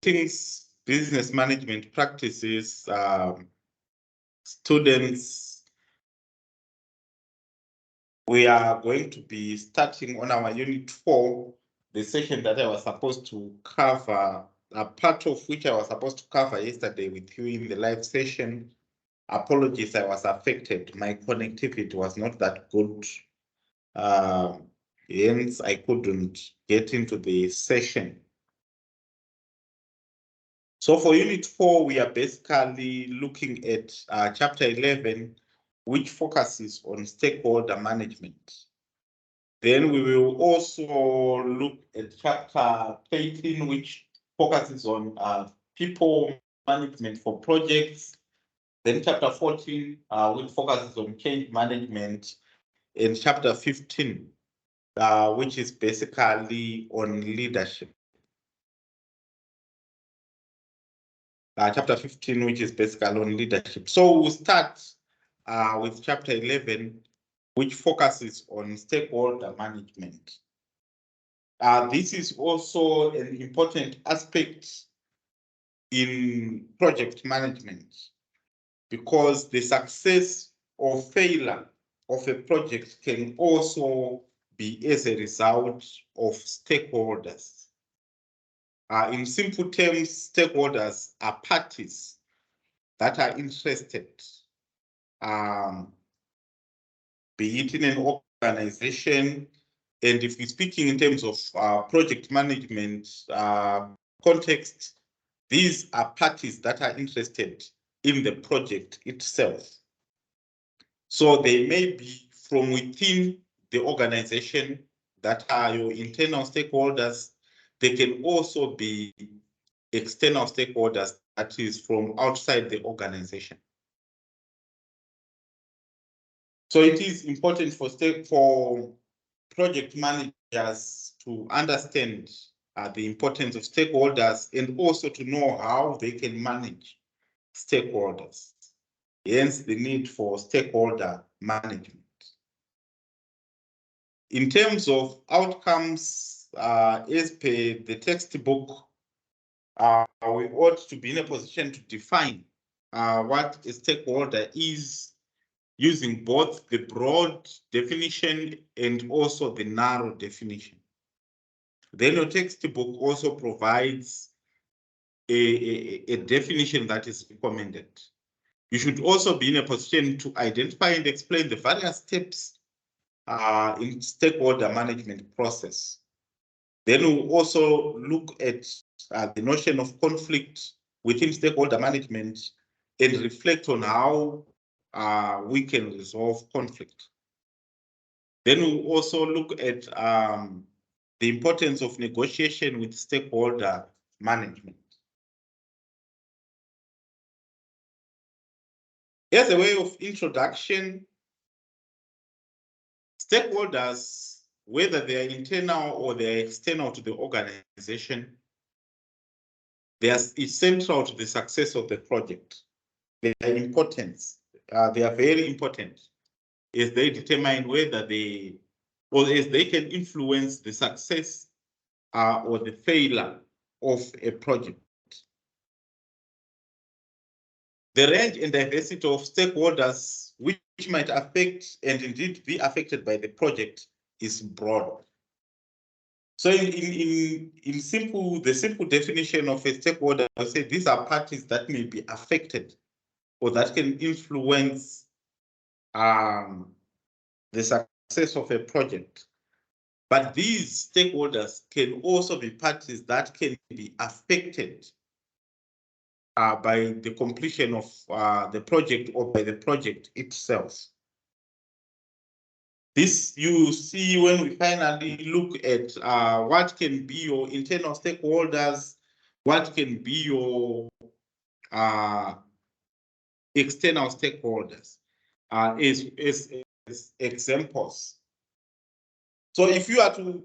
Greetings, business management practices, students. We are going to be starting on our Unit 4, the session that I was supposed to cover, a part of which I was supposed to cover yesterday with you in the live session. Apologies, I was affected. My connectivity was not that good. Hence, I couldn't get into the session. So for Unit 4, we are basically looking at Chapter 11, which focuses on stakeholder management. Then we will also look at Chapter 13, which focuses on people management for projects. Then Chapter 14, which focuses on change management. And Chapter 15, which is basically on leadership. Chapter 15, which is basically on leadership. So we'll start with Chapter 11, which focuses on stakeholder management. This is also an important aspect in project management because the success or failure of a project can also be as a result of stakeholders. In simple terms, stakeholders are parties that are interested, be it in an organization, and if we're speaking in terms of project management context, these are parties that are interested in the project itself. So they may be from within the organization that are your internal stakeholders. They can also be external stakeholders, that is from outside the organization. So it is important for project managers to understand the importance of stakeholders and also to know how they can manage stakeholders. Hence the need for stakeholder management. In terms of outcomes, as per the textbook, we ought to be in a position to define what a stakeholder is, using both the broad definition and also the narrow definition. Then your textbook also provides a definition that is recommended. You should also be in a position to identify and explain the various steps in stakeholder management process. Then we'll also look at the notion of conflict within stakeholder management and reflect on how we can resolve conflict. Then we'll also look at the importance of negotiation with stakeholder management. As a way of introduction, stakeholders, whether they are internal or they are external to the organization, is central to the success of the project. Their importance, they are very important as they determine whether or as they can influence the success or the failure of a project. The range and diversity of stakeholders which might affect and indeed be affected by the project is broad. So in simple, the simple definition of a stakeholder, I would say these are parties that may be affected or that can influence the success of a project. But these stakeholders can also be parties that can be affected by the completion of the project or by the project itself. This you see when we finally look at what can be your internal stakeholders, what can be your external stakeholders as examples. So if you are to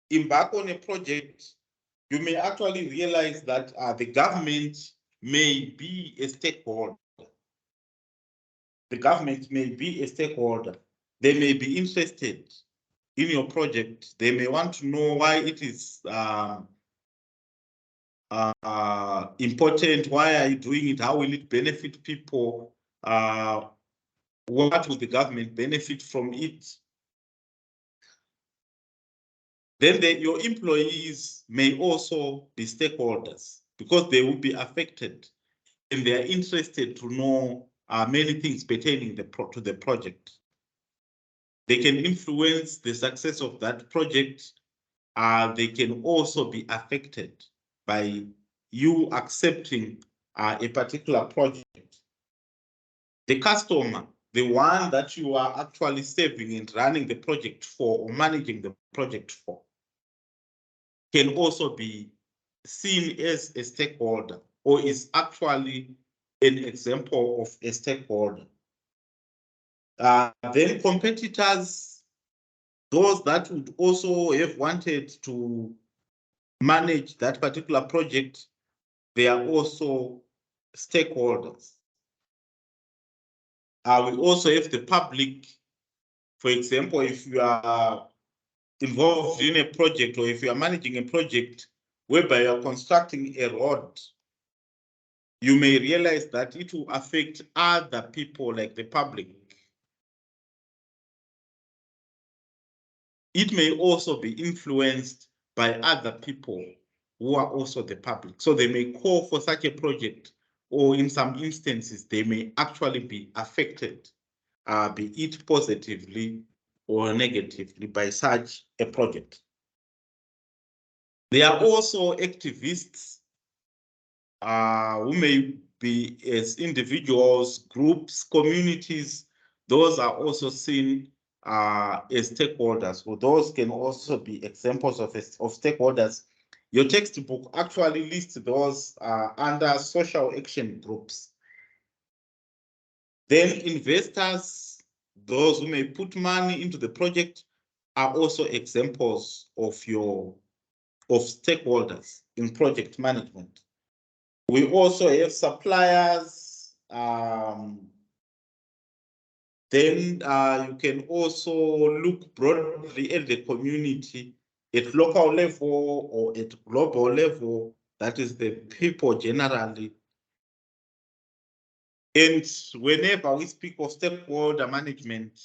embark on a project, you may actually realize that the government may be a stakeholder. The government may be a stakeholder. They may be interested in your project. They may want to know why it is important? Why are you doing it? How will it benefit people? What will the government benefit from it? Then your employees may also be stakeholders because they will be affected and they are interested to know many things pertaining to the project. They can influence the success of that project. They can also be affected by you accepting a particular project. The customer, the one that you are actually serving and running the project for or managing the project for, can also be seen as a stakeholder or is actually an example of a stakeholder. Then competitors, those that would also have wanted to manage that particular project, they are also stakeholders. We also have the public. For example, if you are involved in a project or if you are managing a project whereby you are constructing a road, you may realize that it will affect other people like the public. It may also be influenced by other people who are also the public. So they may call for such a project, or in some instances, they may actually be affected, be it positively or negatively, by such a project. There are also activists who may be as individuals, groups, communities. Those are also seen as stakeholders, or those can also be examples of stakeholders. Your textbook actually lists those under social action groups. Then investors, those who may put money into the project, are also examples of stakeholders in project management. We also have suppliers. Then you can also look broadly at the community at local level or at global level. That is the people generally. And whenever we speak of stakeholder management,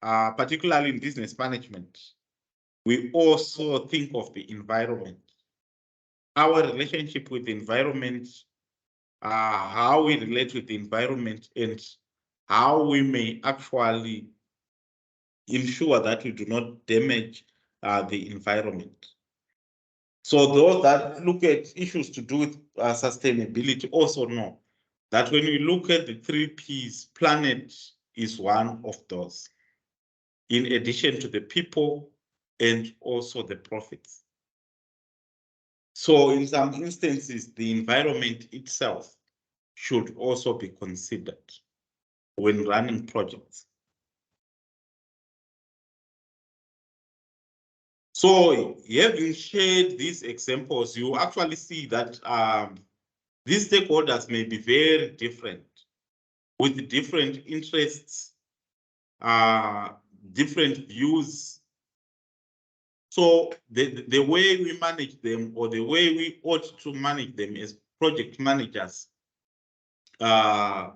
particularly in business management, we also think of the environment. Our relationship with the environment, how we relate with the environment, and how we may actually ensure that we do not damage the environment. So those that look at issues to do with sustainability also know that when we look at the 3 Ps, planet is one of those, in addition to the people and also the profits. So in some instances, the environment itself should also be considered when running projects. So having shared these examples, you actually see that these stakeholders may be very different, with different interests, different views. So the way we manage them, or the way we ought to manage them as project managers, can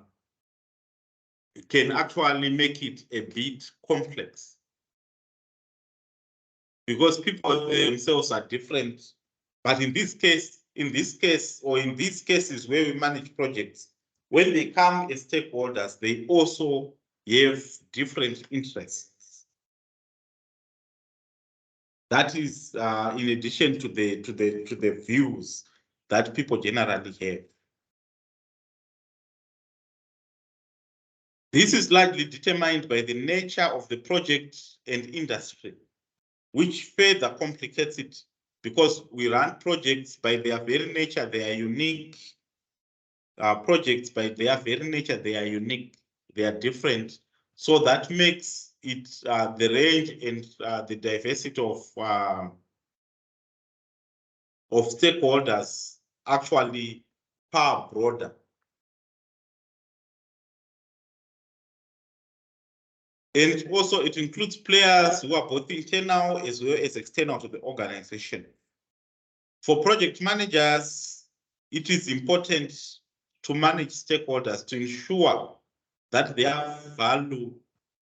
actually make it a bit complex, because people themselves are different. But in this case, or in these cases where we manage projects, when they come as stakeholders, they also have different interests. That is in addition to the views that people generally have. This is largely determined by the nature of the project and industry, which further complicates it, because we run projects by their very nature, they are unique. Projects by their very nature, they are unique, they are different. So that makes it the range and the diversity of stakeholders actually far broader. And also it includes players who are both internal as well as external to the organization. For project managers, it is important to manage stakeholders to ensure that their value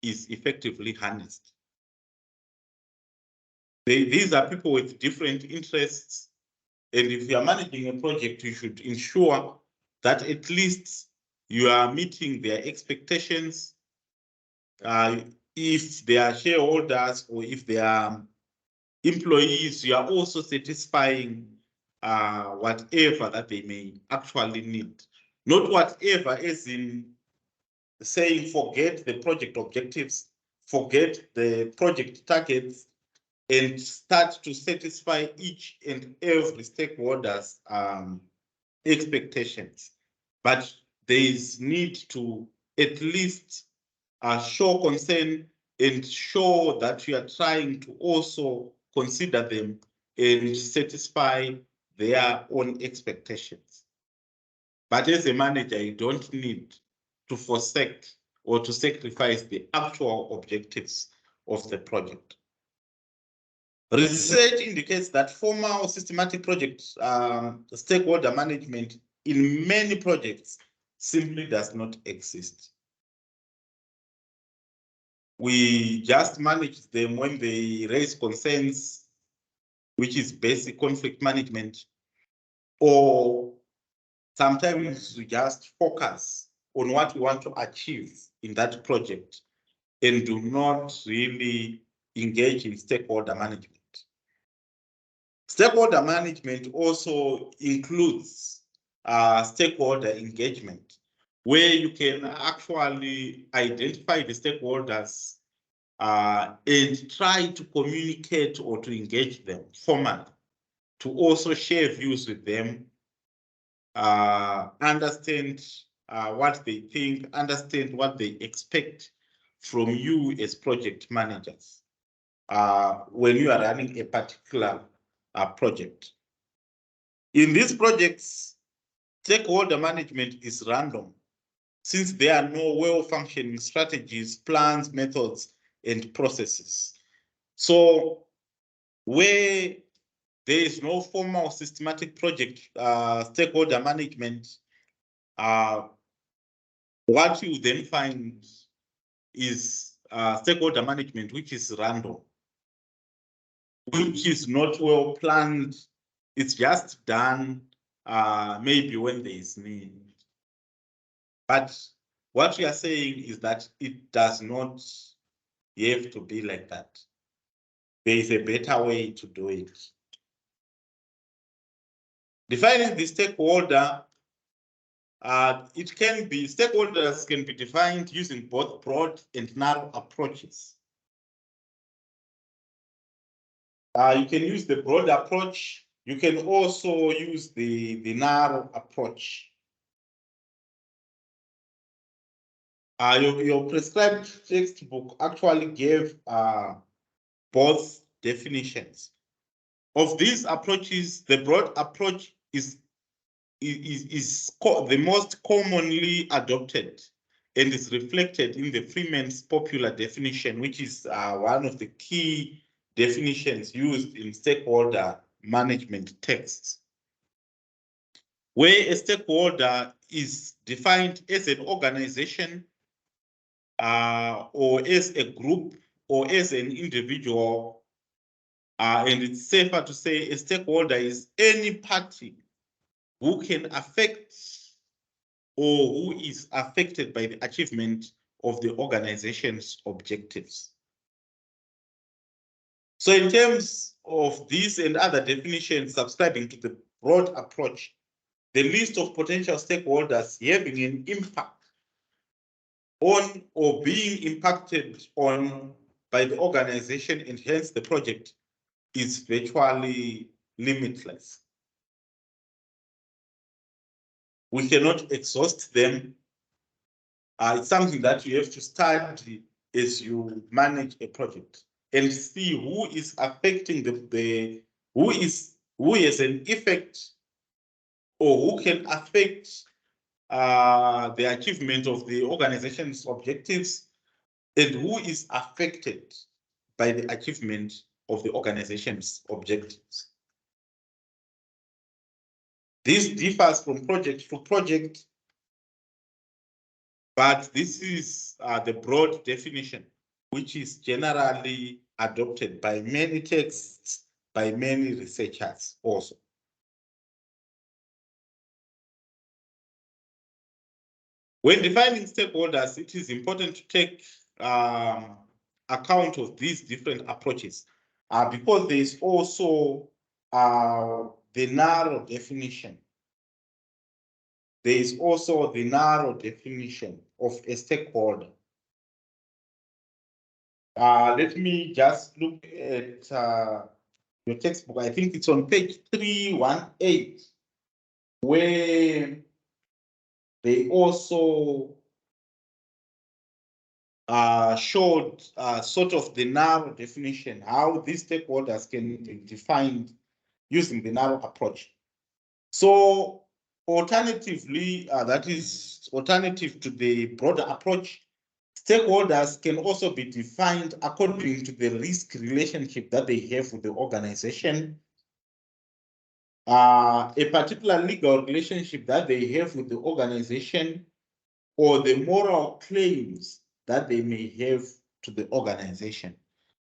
is effectively harnessed. These are people with different interests, and if you are managing a project, you should ensure that at least you are meeting their expectations. If they are shareholders or if they are employees, you are also satisfying whatever that they may actually need. Not whatever as in saying forget the project objectives, forget the project targets, and start to satisfy each and every stakeholder's expectations. But there is need to at least show concern and show that you are trying to also consider them and satisfy their own expectations. But as a manager, you don't need to forsake or to sacrifice the actual objectives of the project. Research indicates that formal systematic project stakeholder management in many projects simply does not exist. We just manage them when they raise concerns, which is basic conflict management, or sometimes we just focus on what we want to achieve in that project and do not really engage in stakeholder management. Stakeholder management also includes stakeholder engagement, where you can actually identify the stakeholders and try to communicate or to engage them formally, to also share views with them, understand what they think, understand what they expect from you as project managers when you are running a particular project. In these projects, stakeholder management is random, since there are no well-functioning strategies, plans, methods, and processes. So where there is no formal systematic project stakeholder management, what you then find is stakeholder management, which is random, which is not well planned. It's just done maybe when there is need. But what we are saying is that it does not have to be like that. There is a better way to do it. Defining the stakeholder, stakeholders can be defined using both broad and narrow approaches. You can use the broad approach. You can also use the narrow approach. Your prescribed textbook actually gave both definitions. Of these approaches, the broad approach is the most commonly adopted and is reflected in the Freeman's popular definition, which is one of the key definitions used in stakeholder management texts, where a stakeholder is defined as an organization or as a group or as an individual, and it's safer to say a stakeholder is any party who can affect or who is affected by the achievement of the organization's objectives. So in terms of these and other definitions subscribing to the broad approach, the list of potential stakeholders having an impact on or being impacted on by the organization and hence the project is virtually limitless. We cannot exhaust them. It's something that you have to study as you manage a project and see who is affecting who has an effect or who can affect the achievement of the organization's objectives and who is affected by the achievement of the organization's objectives. This differs from project to project, but this is the broad definition, which is generally adopted by many texts, by many researchers also. When defining stakeholders, it is important to take account of these different approaches because there is also the narrow definition. There is also the narrow definition of a stakeholder. Let me just look at your textbook. I think it's on page 318, where they also showed sort of the narrow definition, how these stakeholders can be defined using the narrow approach. So alternatively, that is alternative to the broader approach, stakeholders can also be defined according to the risk relationship that they have with the organization, a particular legal relationship that they have with the organization, or the moral claims that they may have to the organization.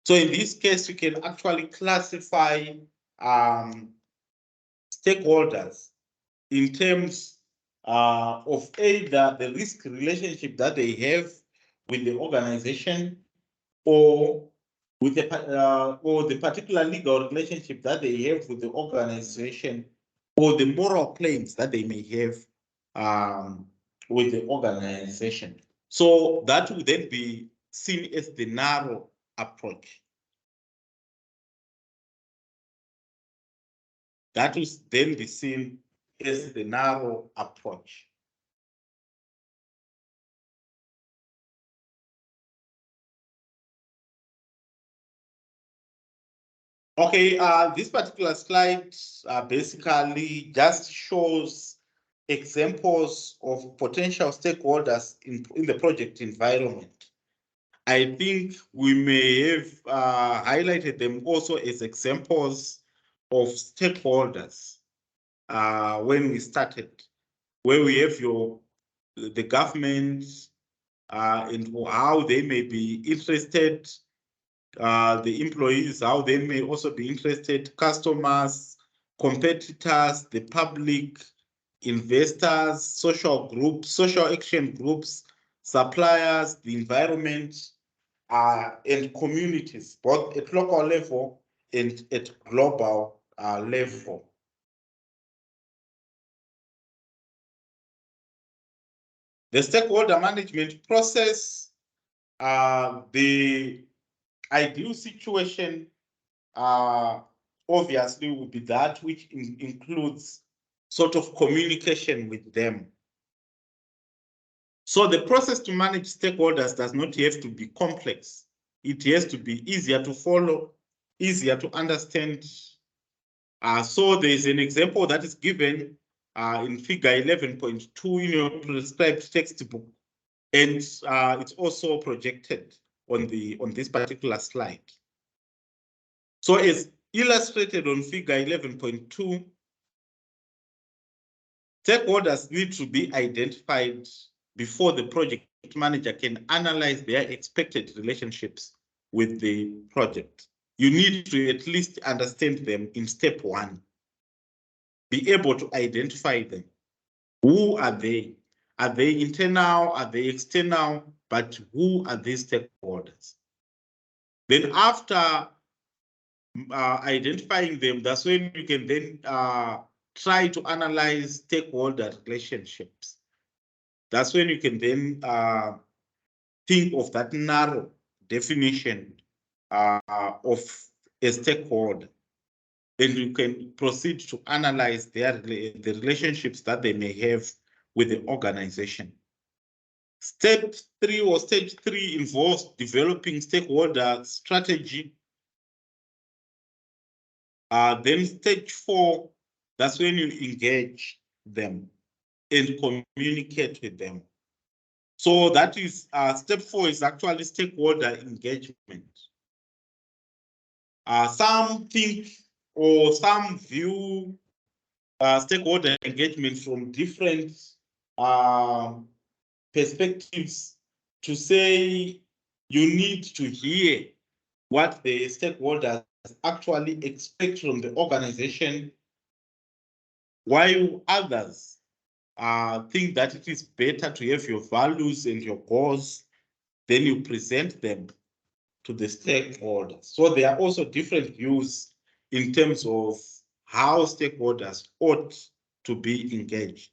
So in this case, you can actually classify stakeholders in terms of either the risk relationship that they have with the organization, or with the particular legal relationship that they have with the organization, or the moral claims that they may have with the organization. So that would then be seen as the narrow approach. That would then be seen as the narrow approach. Okay, this particular slide basically just shows examples of potential stakeholders in the project environment. I think we may have highlighted them also as examples of stakeholders when we started, where we have the government and how they may be interested, the employees, how they may also be interested, customers, competitors, the public, investors, social groups, social action groups, suppliers, the environment, and communities, both at local level and at global level. The stakeholder management process, the ideal situation obviously will be that which includes sort of communication with them. So the process to manage stakeholders does not have to be complex. It has to be easier to follow, easier to understand. So there's an example that is given in figure 11.2 in your prescribed textbook, and it's also projected on this particular slide. So as illustrated on figure 11.2, stakeholders need to be identified before the project manager can analyze their expected relationships with the project. You need to at least understand them in step one. Be able to identify them. Who are they? Are they internal? Are they external? But who are these stakeholders? Then after identifying them, that's when you can then try to analyze stakeholder relationships. That's when you can then think of that narrow definition of a stakeholder. Then you can proceed to analyze the relationships that they may have with the organization. Step 3 or stage 3 involves developing stakeholder strategy. Then stage 4, that's when you engage them and communicate with them. So that is step 4 is actually stakeholder engagement. Some think or some view stakeholder engagement from different perspectives to say you need to hear what the stakeholders actually expect from the organization, while others think that it is better to have your values and your goals, then you present them to the stakeholders. So there are also different views in terms of how stakeholders ought to be engaged.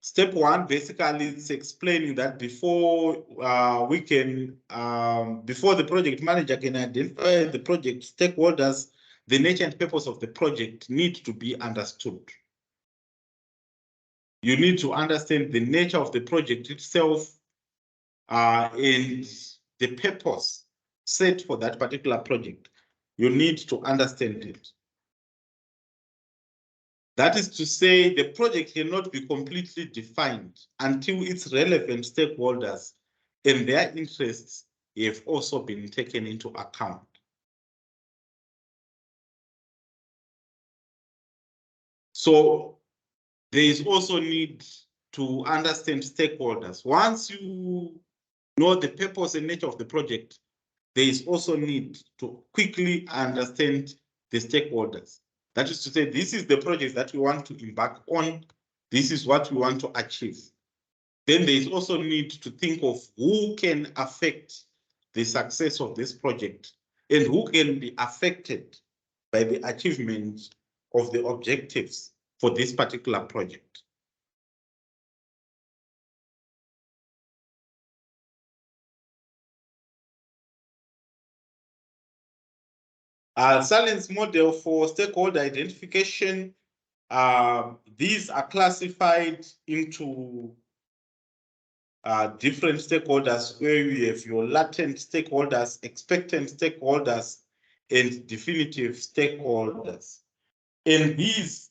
Step one basically is explaining that before before the project manager can identify the project stakeholders, the nature and purpose of the project need to be understood. You need to understand the nature of the project itself and the purpose set for that particular project. You need to understand it. That is to say, the project cannot be completely defined until its relevant stakeholders and their interests have also been taken into account. So there is also need to understand stakeholders. Once you know the purpose and nature of the project, there is also need to quickly understand the stakeholders. That is to say, this is the project that we want to embark on. This is what we want to achieve. Then there is also need to think of who can affect the success of this project and who can be affected by the achievement of the objectives for this particular project. A Salience model for stakeholder identification, these are classified into different stakeholders, where you have your latent stakeholders, expectant stakeholders, and definitive stakeholders. And these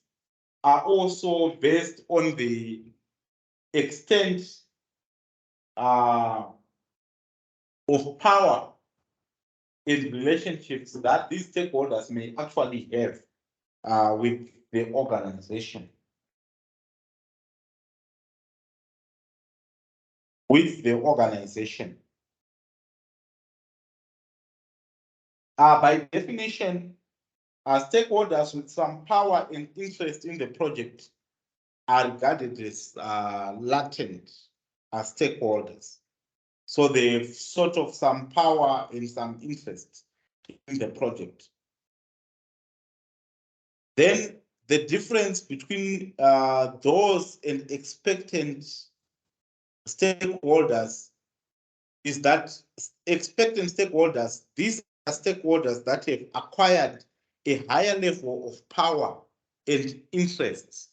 are also based on the extent of power and relationships that these stakeholders may actually have with the organization. By definition, stakeholders with some power and interest in the project are regarded as latent stakeholders. So they have sort of some power and some interest in the project. Then the difference between those and expectant stakeholders is that expectant stakeholders, these are stakeholders that have acquired a higher level of power and interests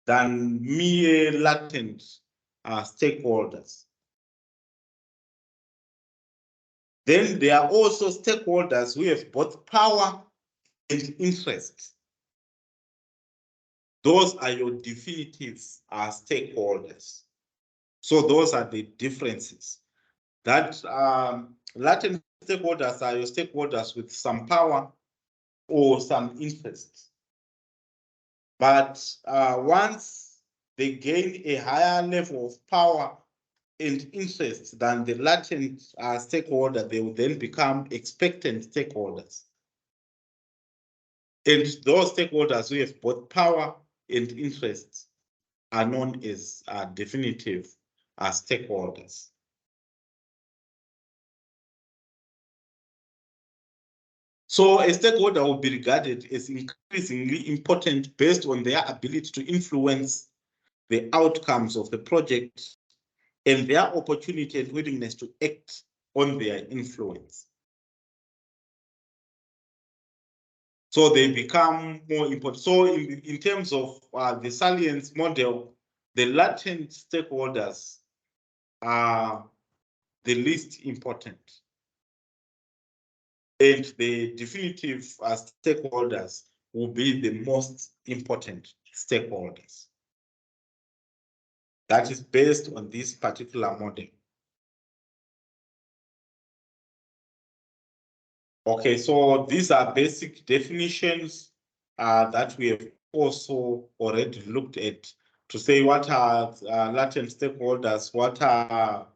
than mere latent stakeholders. Then there are also stakeholders who have both power and interest. Those are your definitive stakeholders. So those are the differences. That latent stakeholders are your stakeholders with some power or some interest. But once they gain a higher level of power and interest than the latent stakeholder, they will then become expectant stakeholders. And those stakeholders who have both power and interest are known as definitive stakeholders. So a stakeholder will be regarded as increasingly important based on their ability to influence the outcomes of the project and their opportunity and willingness to act on their influence. So they become more important. So in terms of the Salience model, the latent stakeholders are the least important. And the definitive stakeholders will be the most important stakeholders. That is based on this particular model. Okay, so these are basic definitions that we have also already looked at to say what are latent stakeholders, what are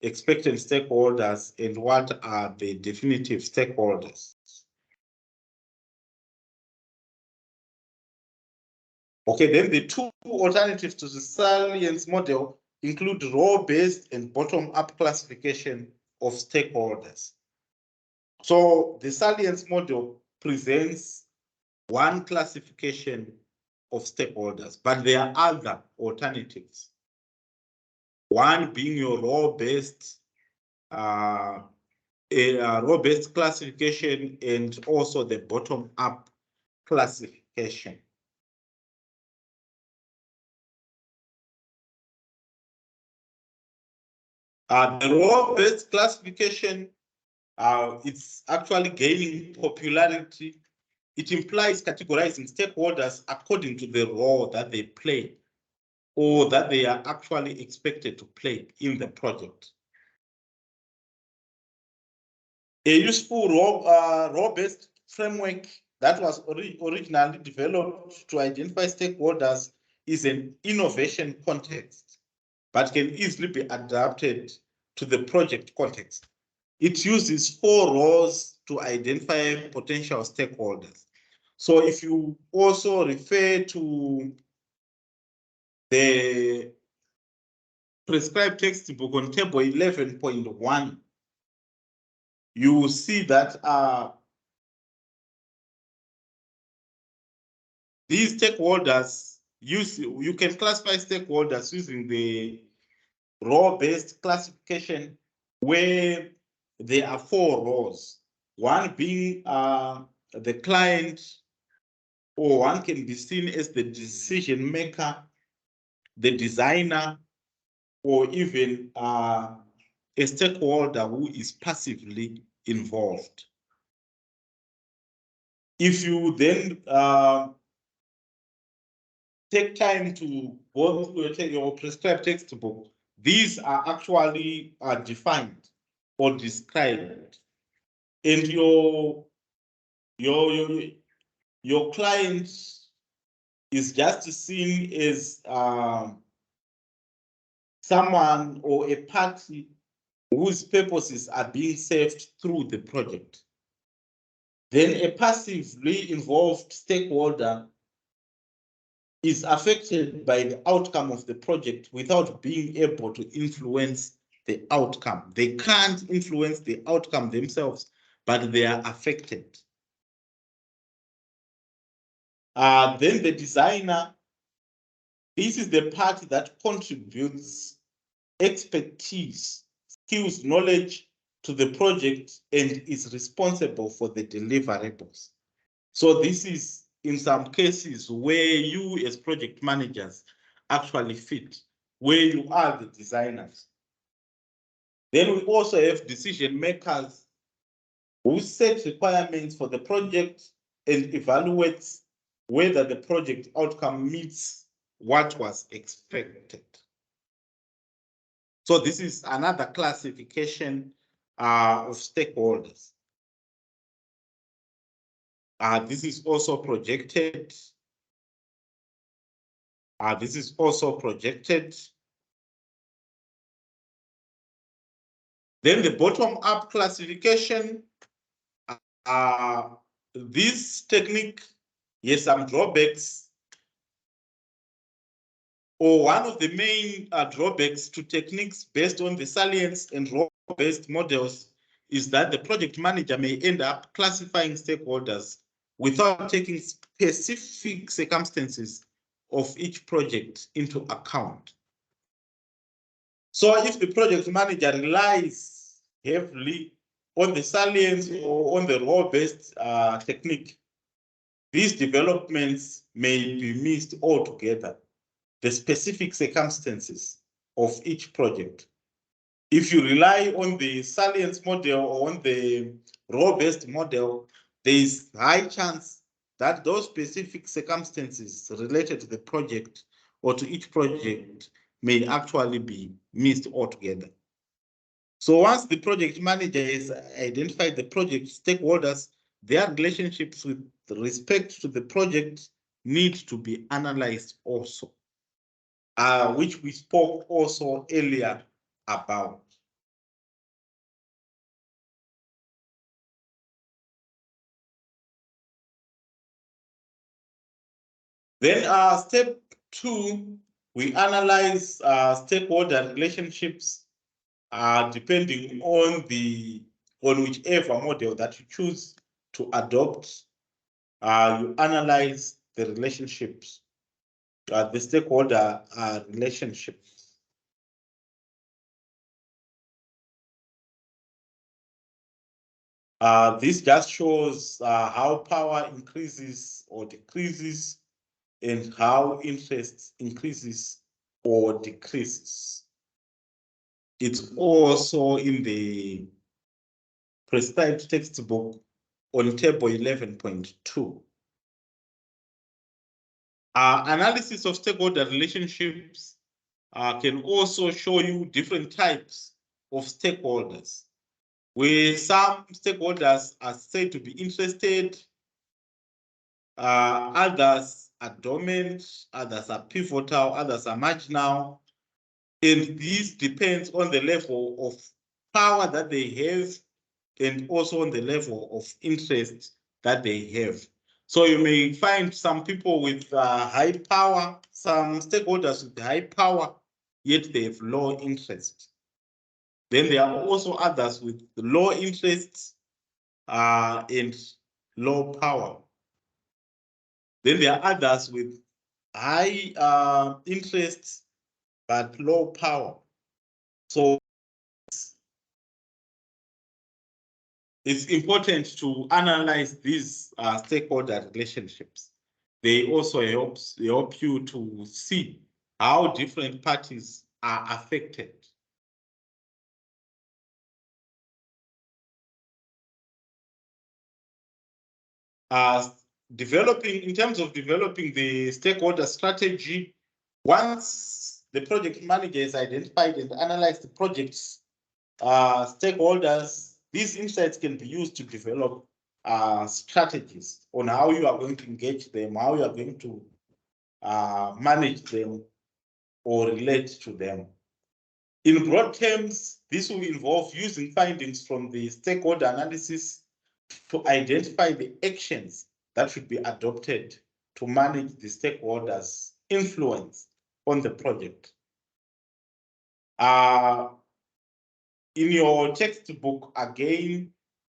expected stakeholders, and what are the definitive stakeholders. Okay, then the two alternatives to the salience model include role-based and bottom-up classification of stakeholders. So the salience model presents one classification of stakeholders, but there are other alternatives. One being your role-based role-based classification, and also the bottom-up classification. The role-based classification, it's actually gaining popularity. It implies categorizing stakeholders according to the role that they play or that they are actually expected to play in the project. A useful role-based framework that was originally developed to identify stakeholders is an innovation context, but can easily be adapted to the project context. It uses 4 roles to identify potential stakeholders. So if you also refer to the prescribed textbook on table 11.1, you will see that these stakeholders you can classify stakeholders using the role-based classification where there are 4 roles. One being the client, or one can be seen as the decision maker, the designer, or even a stakeholder who is passively involved. If you then take time to go through your prescribed textbook, these are actually defined or described. And your client is just seen as someone or a party whose purposes are being served through the project. Then a passively involved stakeholder is affected by the outcome of the project without being able to influence the outcome. They can't influence the outcome themselves, but they are affected. Then the designer, this is the part that contributes expertise, skills, knowledge to the project and is responsible for the deliverables. So this is in some cases where you as project managers actually fit, where you are the designers. Then we also have decision makers who set requirements for the project and evaluates whether the project outcome meets what was expected. So this is another classification of stakeholders. This is also projected. This is also projected. Then the bottom-up classification. This technique has some drawbacks, or one of the main drawbacks to techniques based on the salience and role-based models is that the project manager may end up classifying stakeholders without taking specific circumstances of each project into account. So if the project manager relies heavily on the salience or on the role-based technique, these developments may be missed altogether, the specific circumstances of each project. If you rely on the salience model or on the role-based model, there is high chance that those specific circumstances related to the project or to each project may actually be missed altogether. So once the project manager has identified the project stakeholders, their relationships with respect to the project need to be analyzed also, which we spoke also earlier about. Then step 2, we analyze stakeholder relationships depending on whichever model that you choose to adopt. You analyze the relationships, the stakeholder relationships. This just shows how power increases or decreases and how interest increases or decreases. It's also in the prescribed textbook on table 11.2. Analysis of stakeholder relationships can also show you different types of stakeholders, where some stakeholders are said to be interested, others are dormant, others are pivotal, others are marginal. And this depends on the level of power that they have and also on the level of interest that they have. So you may find some people with high power, some stakeholders with high power, yet they have low interest. Then there are also others with low interests and low power. Then there are others with high interests but low power. So it's important to analyze these stakeholder relationships. They also help you to see how different parties are affected. In terms of developing the stakeholder strategy, once the project manager has identified and analyzed the project's stakeholders, these insights can be used to develop strategies on how you are going to engage them, how you are going to manage them or relate to them. In broad terms, this will involve using findings from the stakeholder analysis to identify the actions that should be adopted to manage the stakeholders' influence on the project. In your textbook, again,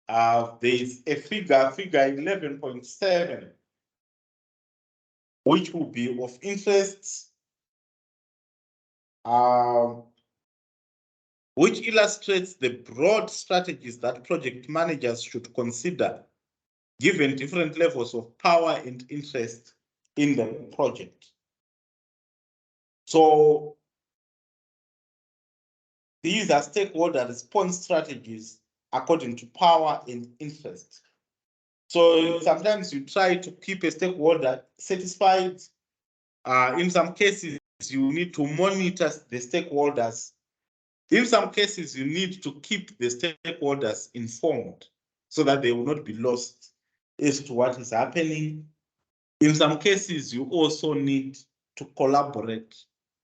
there's a figure 11.7, which will be of interest, which illustrates the broad strategies that project managers should consider given different levels of power and interest in the project. So these are stakeholder response strategies according to power and interest. So sometimes you try to keep a stakeholder satisfied. In some cases, you need to monitor the stakeholders. In some cases, you need to keep the stakeholders informed so that they will not be lost as to what is happening. In some cases, you also need to collaborate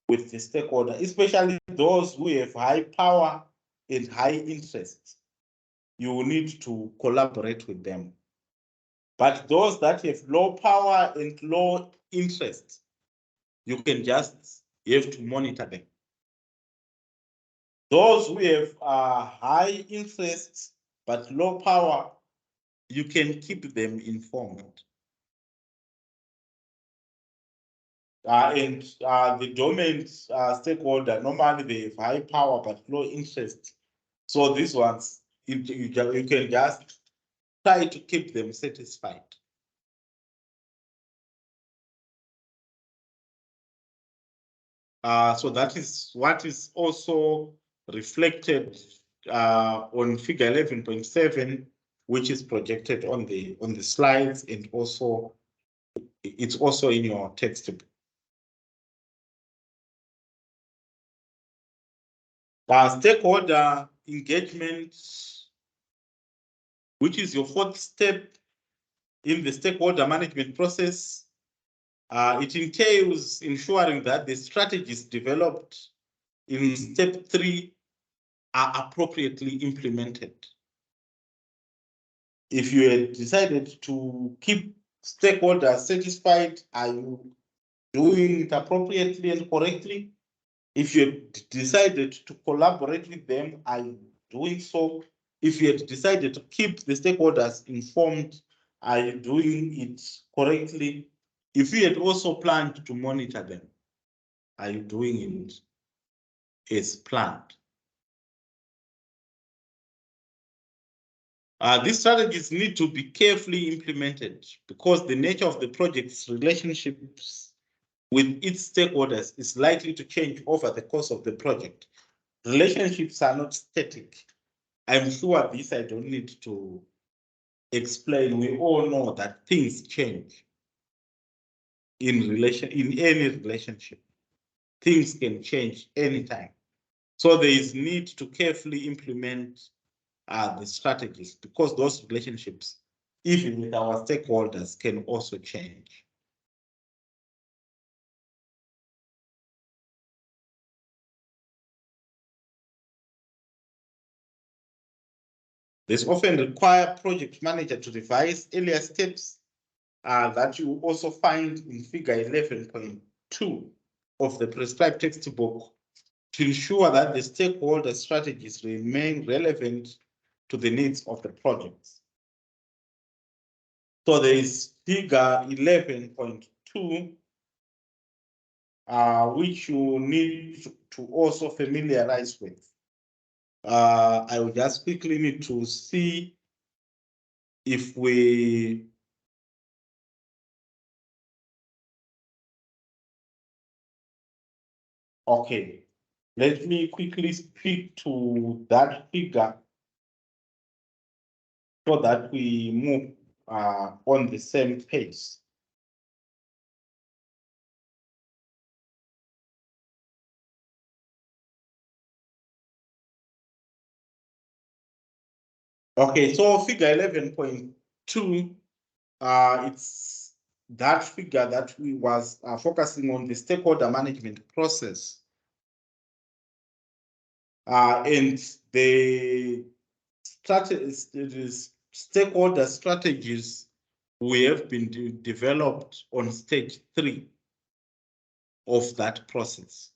with the stakeholder, especially those who have high power and high interest. You will need to collaborate with them. But those that have low power and low interest, you can just have to monitor them. Those who have high interest but low power, you can keep them informed. And the domain stakeholder, normally they have high power but low interest. So these ones, you can just try to keep them satisfied. So that is what is also reflected on figure 11.7, which is projected on the slides, and also it's also in your textbook. Stakeholder engagement, which is your fourth step in the stakeholder management process. It entails ensuring that the strategies developed in step 3 are appropriately implemented. If you had decided to keep stakeholders satisfied, are you doing it appropriately and correctly? If you had decided to collaborate with them, are you doing so? If you had decided to keep the stakeholders informed, are you doing it correctly? If you had also planned to monitor them, are you doing it as planned? These strategies need to be carefully implemented because the nature of the project's relationships with its stakeholders is likely to change over the course of the project. Relationships are not static. I'm sure this I don't need to explain. We all know that things change in any relationship. Things can change anytime. So there is need to carefully implement the strategies because those relationships, even with our stakeholders, can also change. This often require project manager to revise earlier steps that you will also find in figure 11.2 of the prescribed textbook to ensure that the stakeholder strategies remain relevant to the needs of the projects. So there is figure 11.2, which you need to also familiarize with. I will just quickly need to see if we okay. Let me quickly speak to that figure so that we move on the same page. Okay, so figure 11.2, it's that figure that we was focusing on the stakeholder management process. And the stakeholder strategies we have been developed on stage 3 of that process,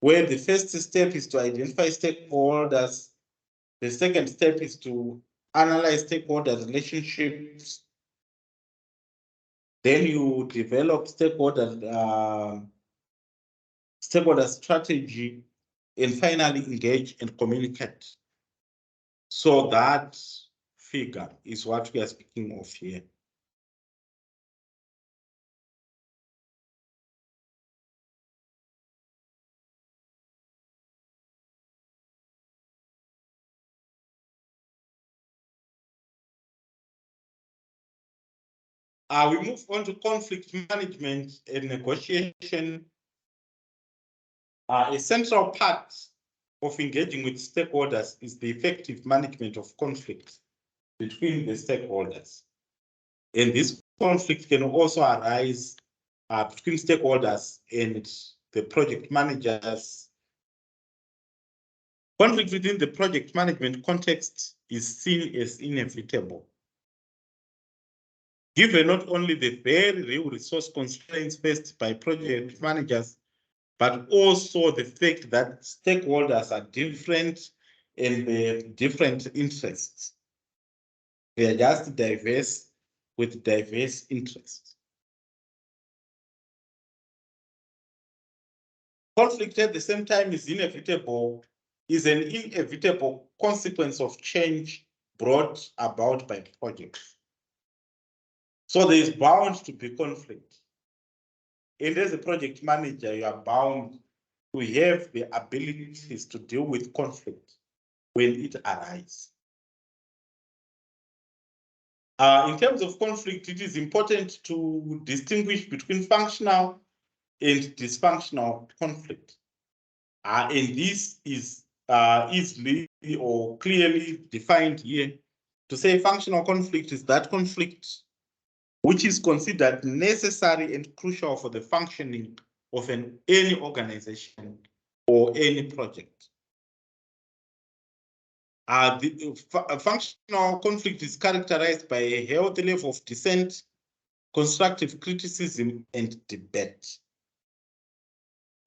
where the first step is to identify stakeholders. The second step is to analyze stakeholder relationships. Then you develop stakeholder strategy, and finally engage and communicate. So that figure is what we are speaking of here. We move on to conflict management and negotiation. A central part of engaging with stakeholders is the effective management of conflict between the stakeholders. And this conflict can also arise between stakeholders and the project managers. Conflict within the project management context is seen as inevitable, given not only the very real resource constraints faced by project managers, but also the fact that stakeholders are different and they have different interests. They are just diverse with diverse interests. Conflict at the same time is an inevitable consequence of change brought about by projects. So there is bound to be conflict. And as a project manager, you are bound to have the abilities to deal with conflict when it arises. In terms of conflict, it is important to distinguish between functional and dysfunctional conflict. And this is easily or clearly defined here. To say functional conflict is that conflict which is considered necessary and crucial for the functioning of any organization or any project. The functional conflict is characterized by a healthy level of dissent, constructive criticism, and debate.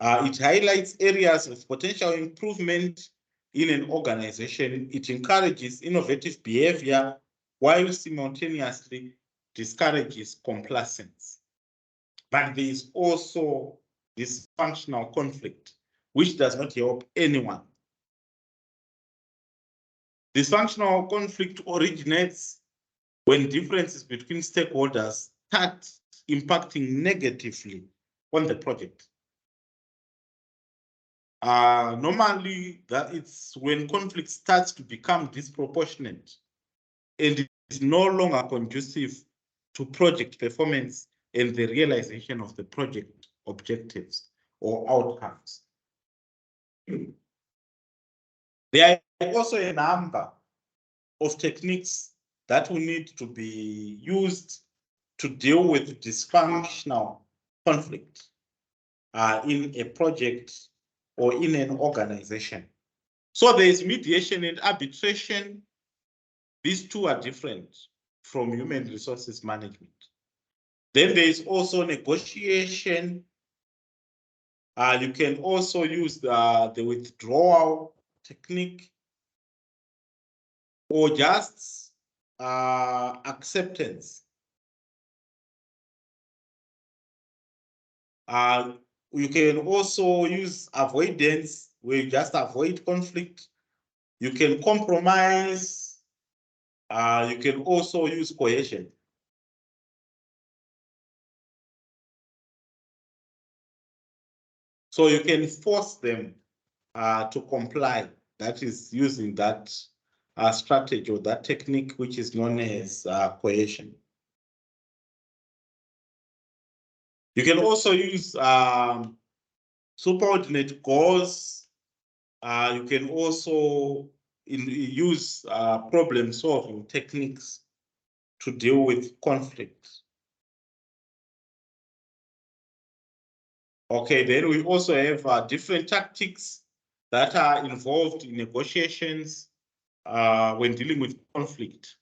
It highlights areas of potential improvement in an organization. It encourages innovative behavior while simultaneously discourages complacence. But there is also this functional conflict, which does not help anyone. This functional conflict originates when differences between stakeholders start impacting negatively on the project. Normally, that it's when conflict starts to become disproportionate and it is no longer conducive to project performance and the realization of the project objectives or outcomes. There are also a number of techniques that will need to be used to deal with dysfunctional conflict in a project or in an organization. So there is mediation and arbitration. These two are different from human resources management. Then there is also negotiation. You can also use the withdrawal technique or just acceptance. You can also use avoidance, where you just avoid conflict. You can compromise. You can also use coercion. So you can force them to comply. That is using that strategy or that technique, which is known as coercion. You can also use subordinate goals. You can also use problem-solving techniques to deal with conflict. Okay, then we also have different tactics that are involved in negotiations when dealing with conflict.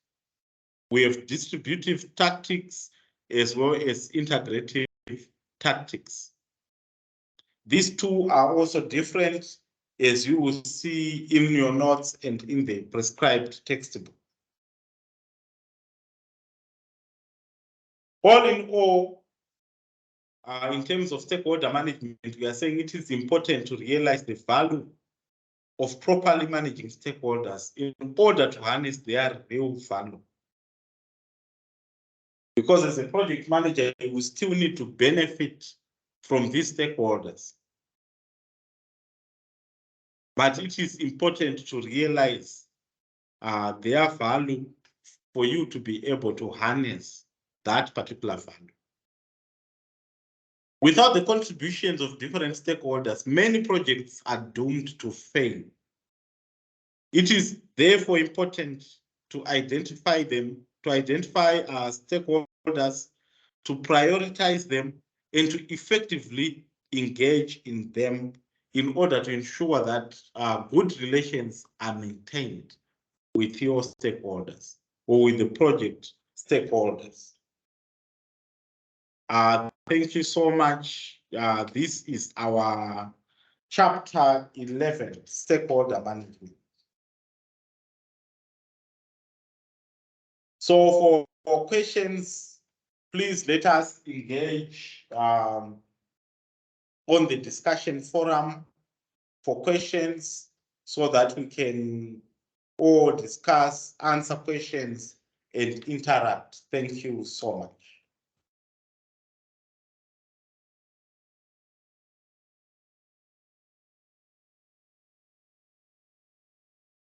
We have distributive tactics as well as integrative tactics. These two are also different, as you will see in your notes and in the prescribed textbook. All in all, in terms of stakeholder management, we are saying it is important to realize the value of properly managing stakeholders in order to harness their real value. Because as a project manager, you will still need to benefit from these stakeholders. But it is important to realize their value for you to be able to harness that particular value. Without the contributions of different stakeholders, many projects are doomed to fail. It is therefore important to identify them, to identify stakeholders, to prioritize them, and to effectively engage in them in order to ensure that good relations are maintained with your stakeholders or with the project stakeholders. Thank you so much. This is our chapter 11, stakeholder management. So for questions, please let us engage on the discussion forum for questions so that we can all discuss, answer questions, and interact. Thank you so much.